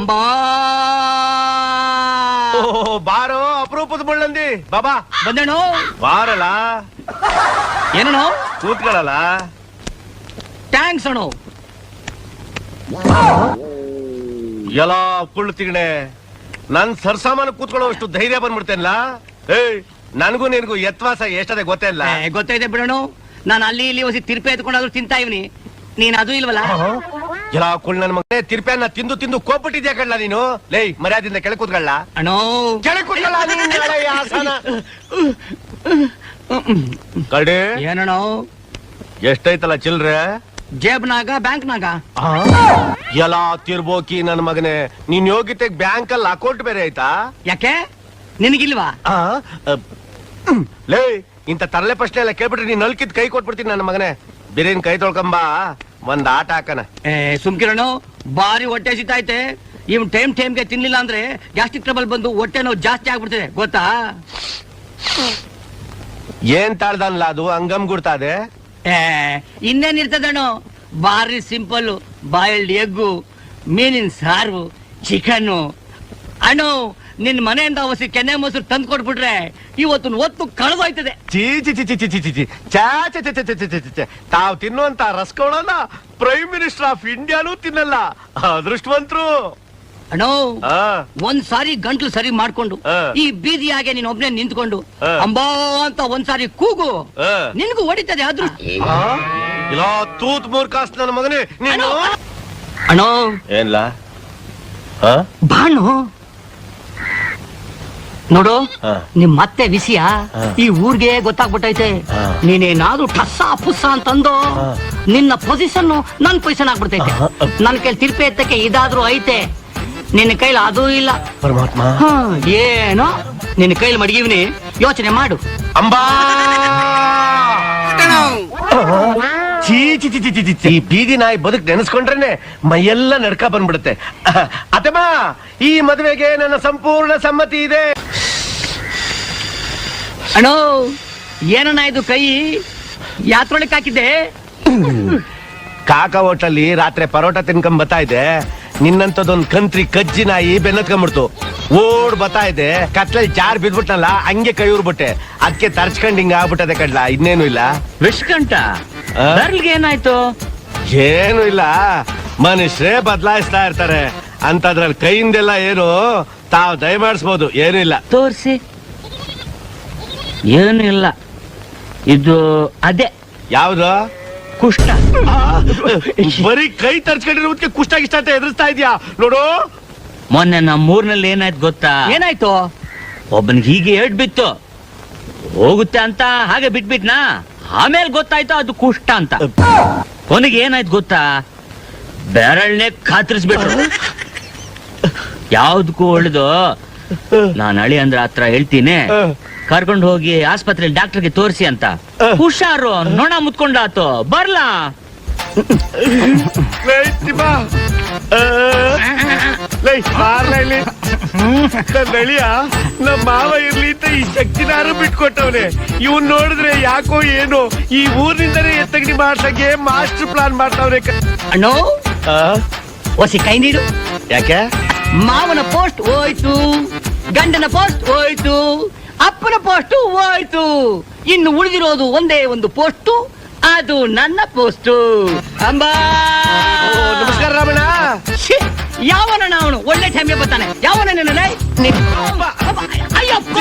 ಅಂಬಾ ಬಾರೋ ಅಪರೂಪದ ಮುಳ್ಳಂದಿ ಬಾಬಾ ಬಂದೇಣು ಬಾರಲ್ಲ ಏನೋ ಕೂತ್ಕೊಳ್ಳಲ್ಲ ಥ್ಯಾಂಕ್ಸ್ ಅಣ್ಣು ಎಲ್ಲ ಕುಳ್ಳು ತಿಗಣೆ ನನ್ ಸರ್ಸಾಮಾನು ಕೂತ್ಕೊಳ್ಳೋ ಅಷ್ಟು ಧೈರ್ಯ ಬಂದ್ಬಿಡ್ತೇನಲ್ಲ ಏಯ್ ನನಗೂ ನಿನಗೂ ಯತ್ವಾಸ ಎಷ್ಟದೆ ಗೊತ್ತೇ ಇಲ್ಲ ಗೊತ್ತೈತೆ ಬಿಡೋಣ ನಾನು ಅಲ್ಲಿ ಇಲ್ಲಿ ಹೊಸಿ ತಿರ್ಪೆ ಎತ್ಕೊಂಡಾದ್ರು ತಿಂತಾ ಇವನಿ ನೀನ್ ಅದು ಇಲ್ವಲ್ಲ ಎಲ್ಲ ಕುಳ್ಳು ನನ್ನ ಮಗನೇ ತಿರ್ಪೆಯನ್ನ ತಿಂದು ತಿಂದು ಕೋಪಿಟ್ಟಿದ್ಯಾ ಕಳ್ಳ ನೀನು ಲೇ ಮರ್ಯಾದಿಂದ ಕೆಳ ಕೂತ್ಕೊಳ್ಳ ಅಣ್ಣೋ ಕೆಳ ಕೂತ್ಕೊಳ್ಳ ಕಡೆ ಏನಣ್ಣೋ ಎಷ್ಟೈತಲ್ಲ ಚಿಲ್ರೆ ಜೇಬ್ನಾಗ ಬ್ಯಾಂಕ್ನಾಗ ಎಲ್ಲ ತಿರ್ಬೋಕಿ ನನ್ ಮಗನೇ ನೀನ್ ಯೋಗ್ಯತೆಗ್ ಬ್ಯಾಂಕ್ ಅಲ್ಲಿ ಅಕೌಂಟ್ ಬೇರೆ ಆಯ್ತಾ ಯಾಕೆ ನಿನಗಿಲ್ವಾ ಲೇ ಇಂತ ತರಲೆ ಪ್ರಶ್ನೆ ಎಲ್ಲ ಕೇಳ್ಬಿಟ್ರೆ ನೀನ್ ನಲ್ಕಿದ್ ಕೈ ಕೊಟ್ಬಿಡ್ತೀನಿ ನನ್ನ ಮಗನೇ ಬಿರಿಯಾನಿ ಕೈ ತೊಳ್ಕೊಂಬ ಒಂದ್ ಆಟ ಹಾಕನ ಸುಮ್ಕಿರಣು ಬಾರಿ ಹೊಟ್ಟೆ ಸಿತಾಯ್ತೆ ಇವ್ ಟೈಮ್ಗೆ ತಿನ್ಲಿಲ್ಲ ಅಂದ್ರೆ ಗ್ಯಾಸ್ಟ್ರಿಕ್ ಟ್ರಬಲ್ ಬಂದು ಹೊಟ್ಟೆ ನೋವು ಜಾಸ್ತಿ ಆಗ್ಬಿಡ್ತದೆ ಗೊತ್ತಾ ಏನ್ ತಾಳ್ದನ್ಲ ಅದು ಹಂಗಮ್ ಗುಡ್ತಾದೆ ಇನ್ನೇನ್ ಇರ್ತದಣ್ಣು ಬಾರಿ ಸಿಂಪಲ್ ಬಾಯ್ಲ್ಡ್ ಎಗ್ಗು ಮೀನಿನ ಸಾರು ಚಿಕನ್ ಅಣ್ಣು ನಿನ್ ಮನೆಯಿಂದ ಹೊಸಿ ಕೆನೆ ಮೊಸರು ತಂದು ಕೊಟ್ಬಿಟ್ರೆ ಇವತ್ತು ಹೊತ್ತು ಕಳೆದೋಯ್ತದೆ ಚೀ ಚಿ ಚಿ ಚಿ ಚಿ ಚಿ ಚಿ ಚಾ ಚಿ ಚಿ ಚಿ ಚಿ ಚಿ ಚಿ ಚಿ ತಾವ್ ತಿನ್ನುವಂತ ರಸ್ಕೊಳ್ಳೋಣ ಪ್ರೈಮ್ ಮಿನಿಸ್ಟರ್ ಆಫ್ ಇಂಡಿಯಾನೂ ತಿನ್ನಲ್ಲ ಅದೃಷ್ಟವಂತರು ಅಣ್ಣೋ ಒಂದ್ ಸಾರಿ ಗಂಟ್ಲು ಸರಿ ಮಾಡ್ಕೊಂಡು ಈ ಬೀದಿಯಾಗೆ ನೀನ್ ಒಬ್ನೇ ನಿಂತ್ಕೊಂಡು ಅಂಬಾ ಅಂತ ಒಂದ್ ಸಾರಿ ಕೂಗು ನಿನ್ಗೂ ಹೊಡಿತದೆ ಅದೃಷ್ಟ ಇಲ್ಲ ತೂತ್ ಮೂರ್ಖಾಸ್ ನನ್ನ ಮಗನೇ ನೀನು ಅಣ್ಣೋ ಏನ್ಲ ಬಾಣು ನೋಡು ನಿಮ್ ಮತ್ತೆ ವಿಷಯ ಈ ಊರ್ಗೆ ಗೊತ್ತಾಗ್ಬಿಟ್ಟೈತೆ ನೀನೇನಾದ್ರೂ ಟಸ್ಸ ಪುಸ್ಸ ಅಂತಂದು ನಿನ್ನ ಪೊಸಿಷನ್ ನನ್ ಪೊಸಿಷನ್ ಆಗ್ಬಿಡ್ತೈತೆ ನನ್ ಕೈಲಿ ತಿರ್ಪೆ ಎತ್ತಕ್ಕೆ ಇದಾದ್ರೂ ಐತೆ ನಿನ್ನ ಕೈಲಿ ಅದೂ ಇಲ್ಲ ಪರಮಾತ್ಮ ಏನೋ ನಿನ್ನ ಕೈಲಿ ಮಡಗಿವ್ನಿ ಯೋಚನೆ ಮಾಡು ಅಂಬಾ ಚೀ ಚಿ ಚಿ ಚಿ ಚಿ ಈ ಬೀದಿ ನಾಯಿ ಬದುಕ್ ನೆನೆಸ್ಕೊಂಡ್ರೇನೆ ಮೈಯೆಲ್ಲ ನಡ್ಕ ಬಂದ್ಬಿಡುತ್ತೆ ಅತ್ತಮ್ಮ ಈ ಮದುವೆಗೆ ನನ್ನ ಸಂಪೂರ್ಣ ಸಮ್ಮತಿ ಇದೆ ಅಣ್ಣೋ ಏನಣ್ಣ ಇದು ಕೈ ಯಾತ್ರೊಳಕ್ ಹಾಕಿದ್ದೆ ಕಾಕ ಹೋಟೆಲ್ ರಾತ್ರಿ ಪರೋಟ ತಿನ್ಕೊಂಡ್ ಬರ್ತಾ ಇದೆ ನಿನ್ನಂತದೊಂದ್ ಕಂತ್ರಿ ಕಜ್ಜಿ ನಾಯಿ ಬೆನ್ನತ್ಕೊಂಡ್ಬಿಡ್ತು ಓಡ್ ಬರ್ತಾ ಇದೆ ಕತ್ಲಲ್ಲಿ ಜಾರ್ ಬಿದ್ಬಿಟ್ನಲ್ಲ ಹಂಗೆ ಕೈ ಊರ್ಬಿಟ್ಟೆ ಅದಕ್ಕೆ ತರ್ಚ್ಕೊಂಡ್ ಹಿಂಗ ಆಗ್ಬಿಟ್ಟದೆ ಕಡ್ಲ ಇನ್ನೇನು ಇಲ್ಲ ವಿಷ್ಕಂಠ ಏನಾಯ್ತು ಏನು ಇಲ್ಲ ಮನುಷ್ಯರೇ ಬದಲಾಯಿಸ್ತಾ ಇರ್ತಾರೆ ಅಂತದ್ರಲ್ಲಿ ಕೈಯಿಂದೆಲ್ಲ ಏನು ತಾವ್ ದಯಮಾಡಿಸ್ಬೋದು ಏನು ಇಲ್ಲ ತೋರ್ಸಿ ಏನು ಇಲ್ಲ ಇದು ಅದೇ ಯಾವ್ದು ಕುಷ್ಠ ಬರೀ ಕೈ ತರ್ಚ್ಕೊಂಡಿರೋದಕ್ಕೆ ಕುಷ್ಟ ಗಿಷ್ಟ ಅಂತ ಎದುರಿಸ್ತಾ ಇದ್ಯಾ ನೋಡು ಮೊನ್ನೆ ನಮ್ಮೂರ್ನಲ್ಲಿ ಏನಾಯ್ತು ಗೊತ್ತಾ ಏನಾಯ್ತು ಒಬ್ಬನಿಗೆ ಹೀಗೆ ಏಟ್ ಬಿತ್ತು ಹೋಗುತ್ತೆ ಅಂತ ಹಾಗೆ ಬಿಟ್ಬಿಟ್ನಾ ಆಮೇಲೆ ಗೊತ್ತಾಯ್ತು ಅದು ಕುಷ್ಠ ಅಂತ ಕೊನೆಗೆ ಏನಾಯ್ತು ಗೊತ್ತಾ ಬೆರಳ್ನೆ ಕಾತ್ರಿಸ್ಬಿಟ್ರು ಯಾವ್ದಕ್ಕೂ ಒಳ್ಳೆದು ನಾನ್ ಅಳಿ ಅಂದ್ರ ಹತ್ರ ಹೇಳ್ತೀನಿ ಕರ್ಕೊಂಡು ಹೋಗಿ ಆಸ್ಪತ್ರೆಯಲ್ಲಿ ಡಾಕ್ಟರ್ಗೆ ತೋರಿಸಿ ಅಂತ ಹುಷಾರು ನೊಣ ಮುತ್ಕೊಂಡಾತು ಬರ್ಲಾ ನಳಿಯ ನಮ್ಮ ಮಾವ ಇರ್ಲಿ ಅಂತ ಈ ಶಕ್ತಿನಾರು ಬಿಟ್ಕೊಟ್ಟವ್ನೆ ಇವನ್ ನೋಡಿದ್ರೆ ಯಾಕೋ ಏನೋ ಈ ಊರಿನಿಂದನೇ ಎತ್ತಗಡಿ ಮಾಡ್ಸಂಗೆ ಮಾಸ್ಟರ್ ಪ್ಲಾನ್ ಮಾಡ್ತಾವ್ರೆ ಅಣ್ಣೋ ಹೊಸಿ ಕೈ ನೀಡು ಯಾಕೆ ಮಾವನ ಪೋಸ್ಟ್ ಹೋಯ್ತು ಗಂಡನ ಪೋಸ್ಟ್ ಹೋಯ್ತು ಅಪ್ಪನ ಪೋಸ್ಟ್ ಹೋಯ್ತು ಇನ್ನು ಉಳಿದಿರೋದು ಒಂದೇ ಒಂದು ಪೋಸ್ಟ್ ಅದು ನನ್ನ ಪೋಸ್ಟು ಅಂಬಾ ನಮಸ್ಕಾರ ರಾಮಣ್ಣ ಯಾವನ ಅವನು ಒಳ್ಳೆ ಟೈಮ್ಗೆ ಬರ್ತಾನೆ ಯಾವನ ಅಯ್ಯಪ್ಪ